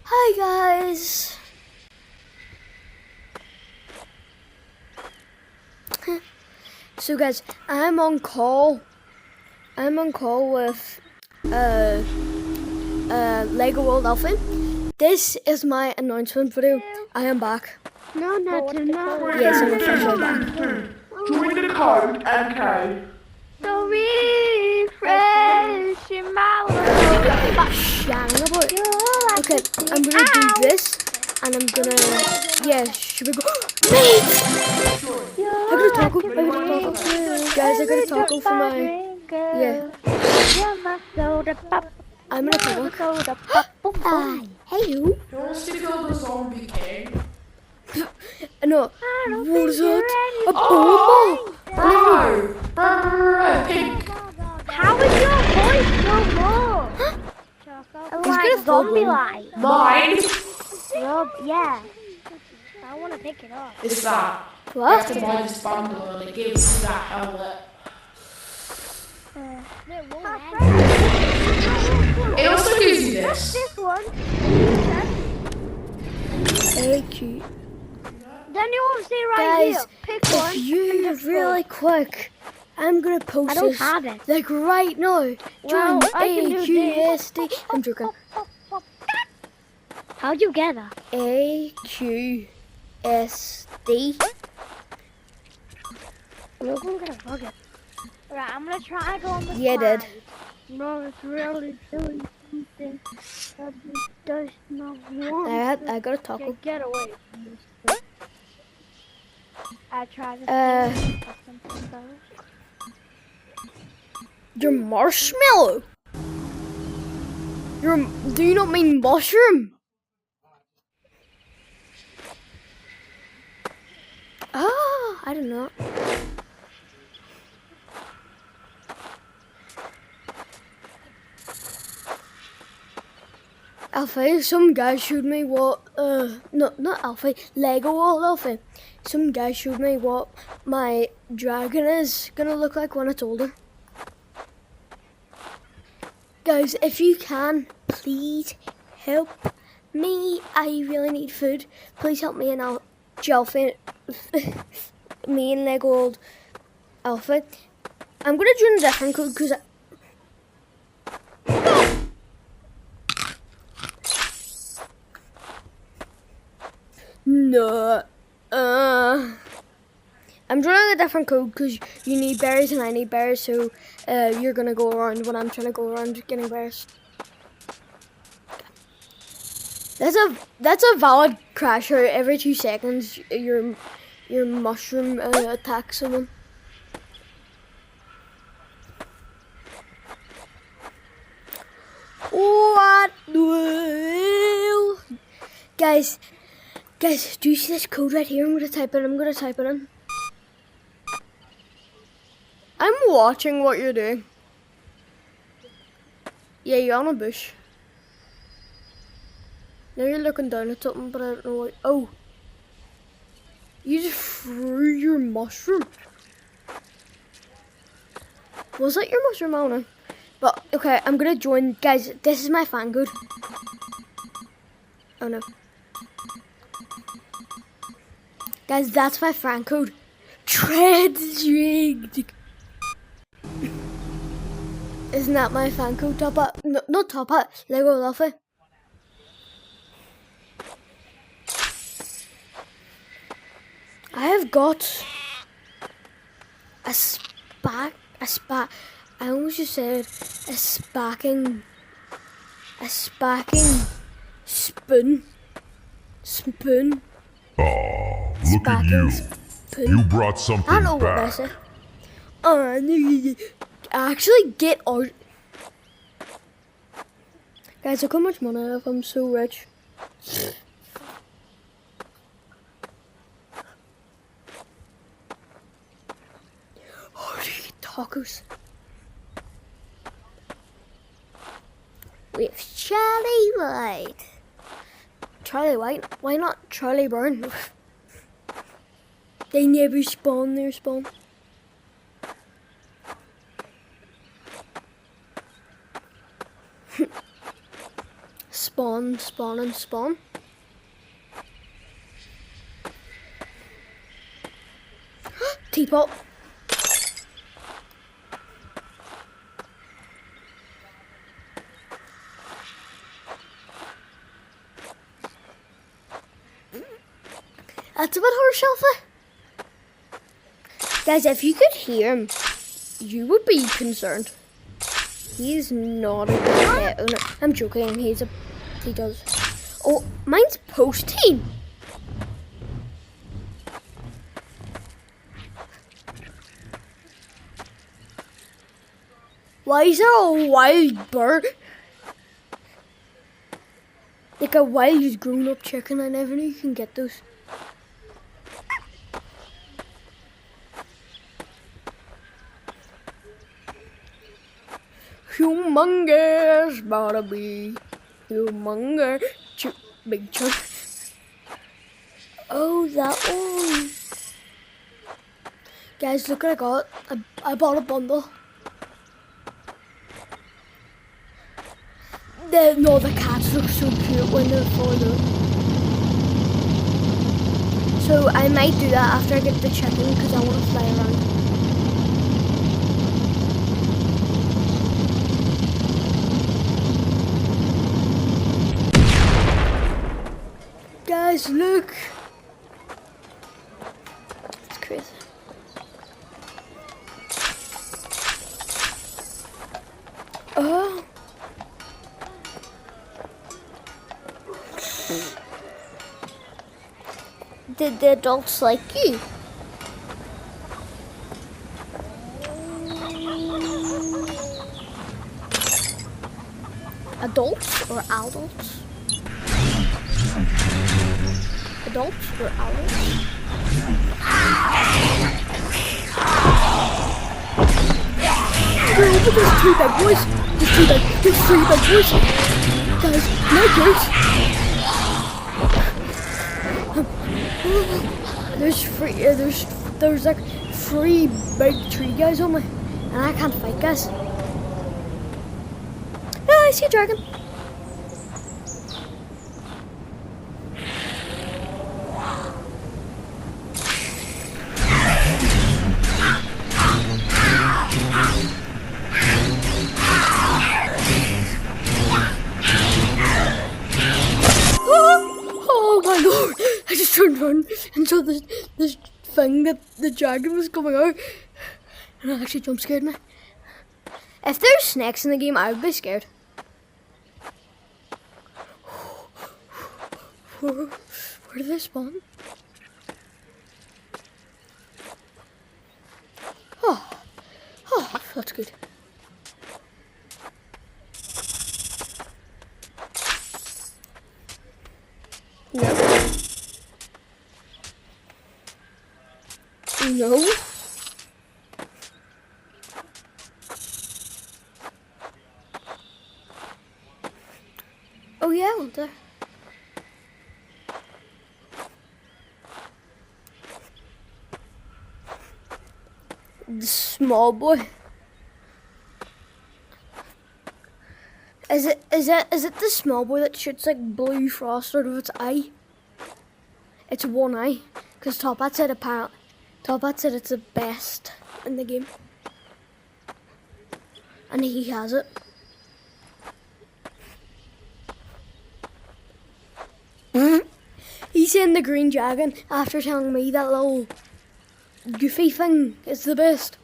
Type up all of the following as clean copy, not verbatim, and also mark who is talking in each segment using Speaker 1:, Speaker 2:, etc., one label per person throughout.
Speaker 1: Hi guys. So guys, I'm on call with Lego World Alpha. This is my announcement video. I am back.
Speaker 2: No.
Speaker 1: Yes, I'm officially back.
Speaker 3: Join the code, okay.
Speaker 2: So refresh in my world.
Speaker 1: Shang about. Okay, I'm gonna do this, and I'm gonna. Yeah, should we go? Mate! I got a taco. Guys, I got a taco for my. Yeah. I'm in a public. Hi. Hey you.
Speaker 3: Do you want us to kill the zombie king?
Speaker 1: No. What is it? A bomb?
Speaker 3: Oh, pink.
Speaker 2: How is your voice so low? Like zombie like.
Speaker 3: Mine
Speaker 2: Yeah. I want to pick it up.
Speaker 3: is that. You
Speaker 1: What?
Speaker 3: have to buy this bundle and it gives you that helmet. It also gives you this.
Speaker 2: This one.
Speaker 1: AQ.
Speaker 2: Then you won't see right
Speaker 1: Guys,
Speaker 2: here. Pick one.
Speaker 1: if you're really quick, I'm gonna post
Speaker 2: I don't
Speaker 1: this
Speaker 2: have it.
Speaker 1: like right now. Join
Speaker 2: Well, I can do
Speaker 1: AQSD. I'm joking.
Speaker 2: How'd you get that?
Speaker 1: AQSD.
Speaker 2: Look, I'm gonna bug it. Right, I'm gonna try to go on the
Speaker 1: Yeah,
Speaker 2: slide.
Speaker 1: did.
Speaker 2: No, it's really doing something that it does not want
Speaker 1: I got a
Speaker 2: to
Speaker 1: taco.
Speaker 2: get away from this thing. I tried to something better.
Speaker 1: Your marshmallow. Do you not mean mushroom? Ah, I don't know. Alfie, some guy showed me what, no, not Alfie, Lego World Alfie. Some guy showed me what my dragon is gonna look like when it's older. Guys, if you can, please help me. I really need food. Please help me and Alfie, me and Lego World Alfie. I'm gonna join a different code because No. I'm drawing a different code because you need berries and I need berries, so you're gonna go around when I'm trying to go around getting berries. That's a valid crasher. Every 2 seconds, your mushroom attacks someone. What? Guys, do you see this code right here? I'm gonna type it in. I'm watching what you're doing. Yeah, you're on a bush. Now you're looking down at something, but I don't know what. Oh. You just threw your mushroom. Was that your mushroom? I don't know. But, okay, I'm gonna join. Guys, this is my fan code. Oh no. Guys, that's my fan code. Treadrigged. Isn't that my fan code? Top up. No, not top up. Lego Luffy. I have got a I almost just said a spacking spoon.
Speaker 4: Oh, look at you. You brought something
Speaker 1: I don't know what I
Speaker 4: back.
Speaker 1: said. Actually get out. Guys, look how much money I have. I'm so rich. Oh, do you get tacos? With Charlie White. Charlie White? Why not Charlie Brown? They never spawn their spawn. spawn, spawn, and spawn. Teapot. That's a bit harsh, Alpha. Guys, if you could hear him, you would be concerned. He's not a good pet owner. I'm joking, he does. Oh, mine's post-team. Why is there a wild bird? Like a wild grown-up chicken. I never knew you can get those. Humongous Barnaby. Humongous big chunk. Oh, that one. Guys, look what I got. I bought a bundle. The cats look so cute when they're falling out. So I might do that after I get the chicken because I want to fly around. Guys, look! It's crazy. Oh! Did the adults like you? Adults or adults? Adults or adults? Bro, but there's two big boys. There's three big boys. Guys, no good. There's like 3 big tree guys on me, and I can't fight, guys. Oh, I see a dragon. Oh my lord! I just turned around and saw this thing that the dragon was coming out, and it actually jump scared me. If there's snakes in the game, I would be scared. Where do they spawn? Oh, that's good. No. Oh yeah, I want there. The small boy. Is it the small boy that shoots like blue frost out of its eye? It's one eye, because Top Hat said it's the best in the game, and he has it. He's saying the green dragon after telling me that little goofy thing is the best.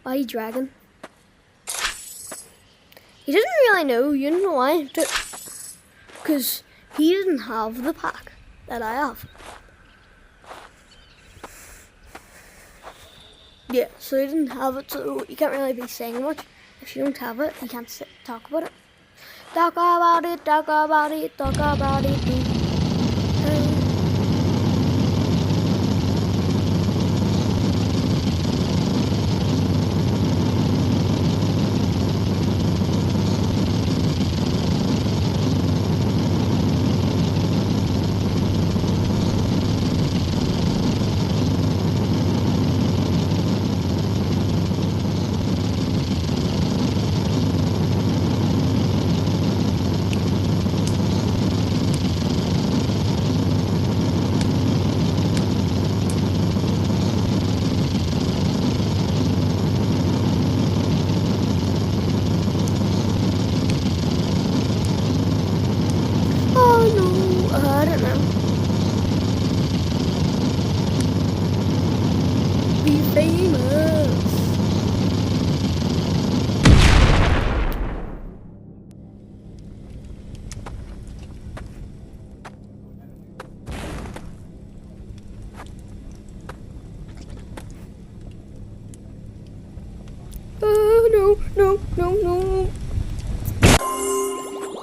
Speaker 1: Why dragon? He doesn't really know. You don't know why? Because he didn't have the pack that I have. Yeah, so he didn't have it, so you can't really be saying much. If you don't have it, you can't talk about it. Talk about it, talk about it, talk about it. no, no, no, no.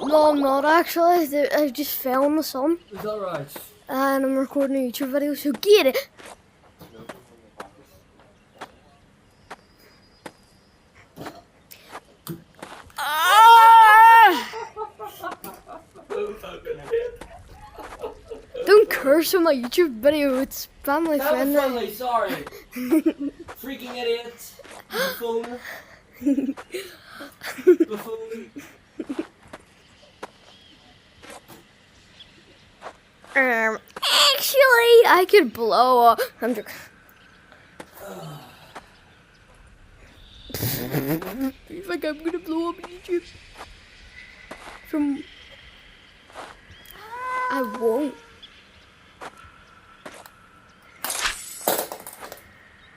Speaker 1: No, I'm not actually. I just fell in the sun.
Speaker 5: Is that right?
Speaker 1: And I'm recording a YouTube video, so get it. Don't curse on my YouTube video, it's family friendly.
Speaker 5: Friendly, sorry. Freaking idiot. Buffoon. Buffoon.
Speaker 1: Actually, I could blow up. I'm joking. You think I'm gonna blow up YouTube? I won't.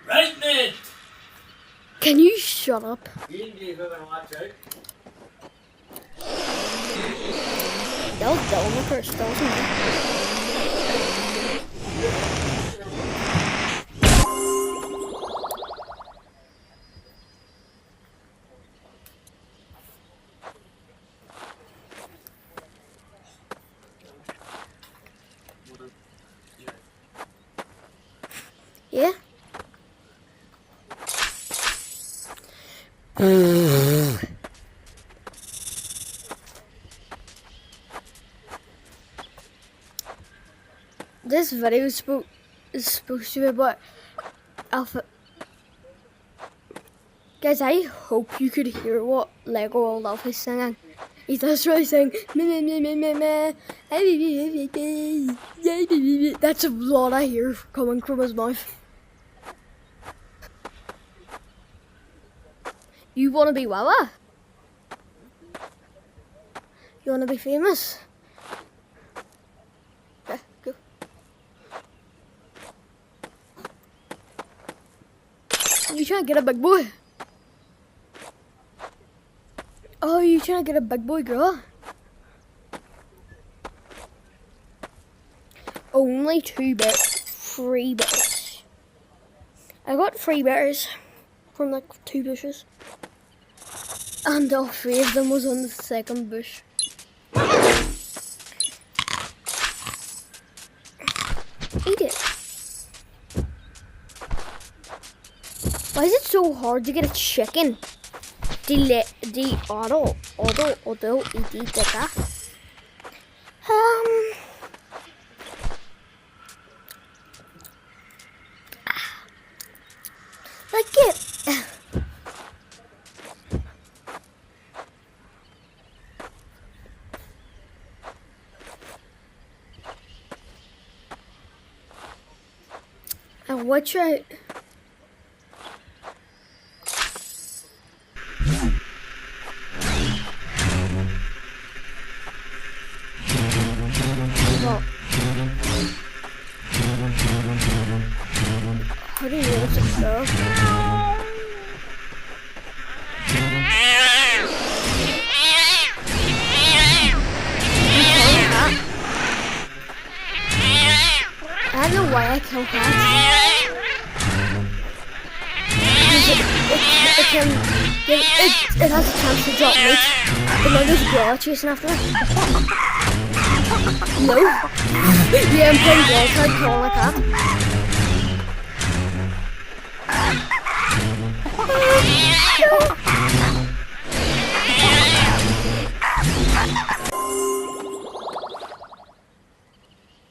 Speaker 5: Right, mate.
Speaker 1: Can you shut up?
Speaker 5: You can give it a watch out.
Speaker 1: That was Dylan first, that wasn't me. Yeah? This video is supposed to be about Alpha. Guys, I hope you could hear what Lego Old Alpha is singing. He does really sing. That's a lot I hear coming from his mouth. You want to be Wawa? You want to be famous? Okay, go. You trying to get a big boy? Oh, you trying to get a big boy girl? Only 2 bears, 3 bears. I got 3 bears from like 2 bushes. And all 3 of them was on the second bush. Eat it. Why is it so hard to get a chicken? The auto, like it. And watch out. How do you know it's a girl? I don't know why I kill cats. It has a chance to drop meat. But now there's a gorilla chasing after it. No. Yeah, I'm playing ball tag killing a cat.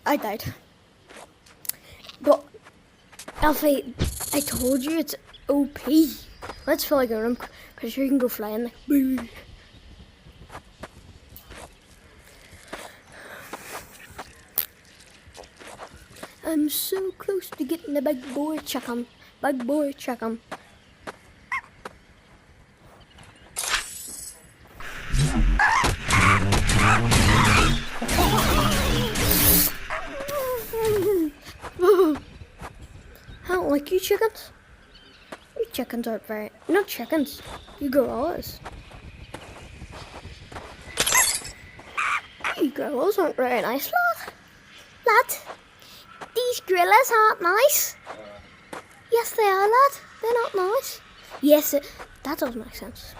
Speaker 1: I died. But Alfie, I told you it's OP. Let's fly go. I'm pretty sure you can go flying like boo. I'm so close to getting the big boy chicken. Big boy chicken. I don't like you chickens. You chickens aren't very... Not chickens. You gorillas. You gorillas aren't very nice, lad. Lad. These gorillas aren't nice. Yes, they are, lad. They're not nice. Yes, That does make sense.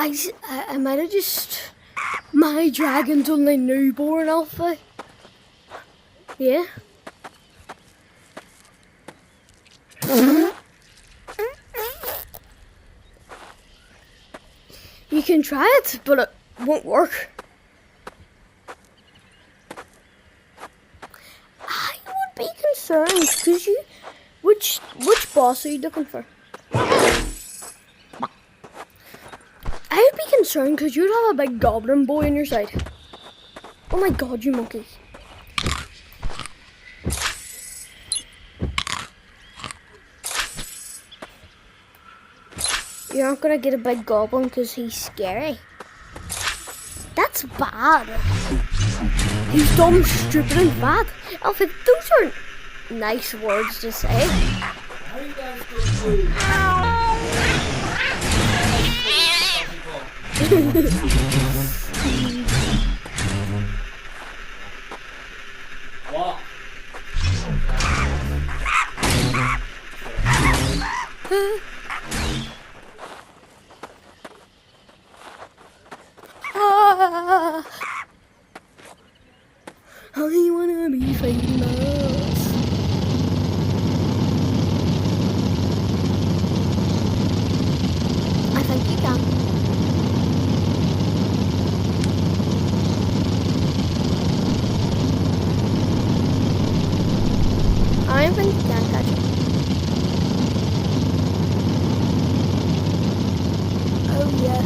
Speaker 1: I might have just... My dragon's only newborn alpha. Yeah. You can try it, but it won't work. I would be concerned because you... Which boss are you looking for? I would be concerned because you'd have a big goblin boy on your side. Oh my god, you monkey. You're not gonna get a big goblin because he's scary. That's bad. He's dumb, stupid, and bad. Alfred, those aren't nice words to say.
Speaker 5: How are you guys doing? What?
Speaker 1: I wanna be famous. I think you can. I think you can catch it. Oh yeah.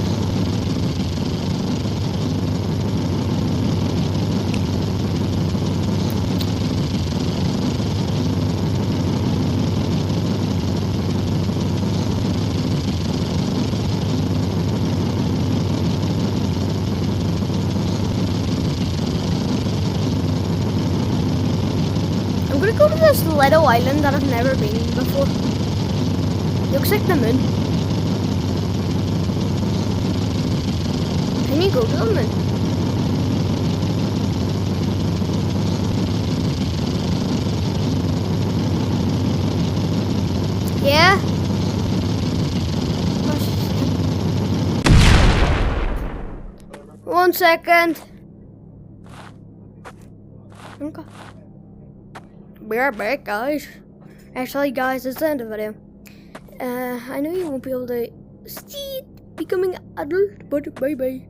Speaker 1: I'm gonna go to this little island that I've never been before. Looks like the moon. Can you go to the moon? Yeah? 1 second. Okay. We are back, guys. Actually, guys, it's the end of the video. I know you won't be able to see it becoming adult, but bye-bye.